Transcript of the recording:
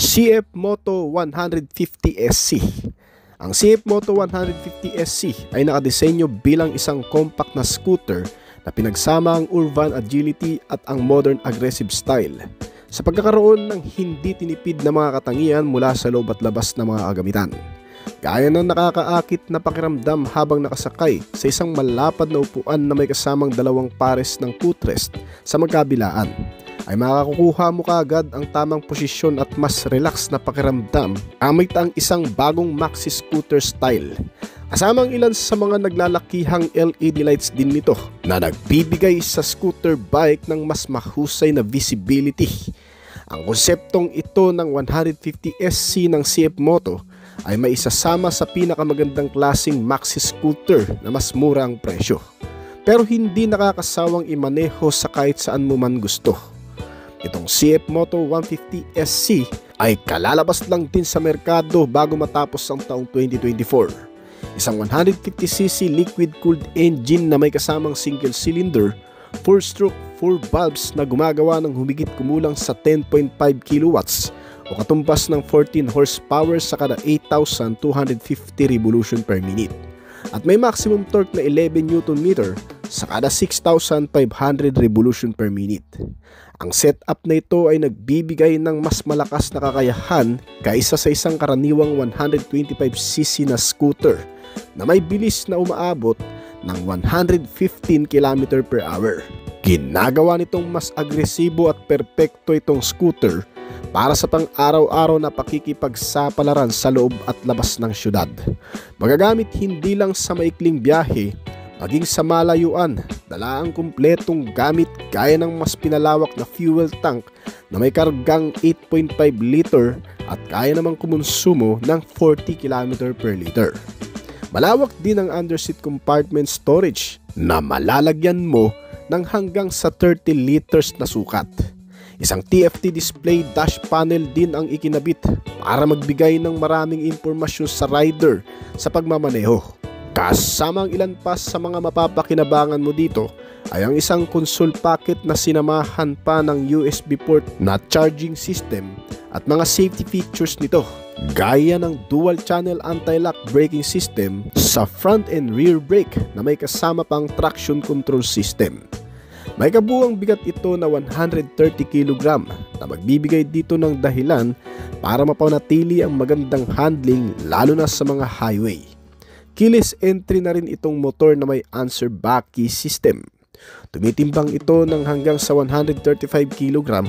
CF Moto 150SC. Ang CF Moto 150SC ay nakadesenyo bilang isang compact na scooter na pinagsama ang urban agility at ang modern aggressive style sa pagkakaroon ng hindi tinipid na mga katangian mula sa loob at labas ng mga kagamitan. Gaya ng nakakaakit na pakiramdam habang nakasakay sa isang malapad na upuan na may kasamang dalawang pares ng footrest sa magkabilaan, ay makakukuha mo kaagad ang tamang posisyon at mas relax na pakiramdam gamit ang isang bagong maxi scooter style. Kasama ang ilan sa mga naglalakihang LED lights din nito na nagbibigay sa scooter bike ng mas mahusay na visibility. Ang konseptong ito ng 150SC ng CF Moto ay maisasama sa pinakamagandang klaseng maxi scooter na mas mura ang presyo, pero hindi nakakasawang imaneho sa kahit saan mo man gusto. Itong CF Moto 150SC ay kalalabas lang din sa merkado bago matapos ang taong 2024. Isang 150cc liquid-cooled engine na may kasamang single cylinder, 4-stroke, 4 valves na gumagawa ng humigit kumulang sa 10.5 kilowatts o katumbas ng 14 horsepower sa kada 8,250 revolution per minute. At may maximum torque na 11 Nm sa kada 6,500 revolution per minute. Ang setup na ito ay nagbibigay ng mas malakas na kakayahan kaysa sa isang karaniwang 125cc na scooter na may bilis na umaabot ng 115 km per hour. Ginagawa nitong mas agresibo at perpekto itong scooter para sa pang-araw-araw na pakikipagsapalaran sa loob at labas ng syudad. Magagamit hindi lang sa maikling biyahe, maging sa malayuan. Dala ang kumpletong gamit gaya ng mas pinalawak na fuel tank na may kargang 8.5 liter at kaya namang kumonsumo ng 40 km per liter. Malawak din ang underseat compartment storage na malalagyan mo ng hanggang sa 30 liters na sukat. Isang TFT display dash panel din ang ikinabit para magbigay ng maraming impormasyon sa rider sa pagmamaneho. Kasama ang ilan pa sa mga mapapakinabangan mo dito ay ang isang console packet na sinamahan pa ng USB port na charging system at mga safety features nito, gaya ng dual channel anti-lock braking system sa front and rear brake na may kasama pang traction control system. May kabuuang bigat ito na 130 kg na magbibigay dito ng dahilan para mapanatili ang magandang handling lalo na sa mga highway. Keyless entry na rin itong motor na may answer back key system. Tumitimbang ito ng hanggang sa 135 kg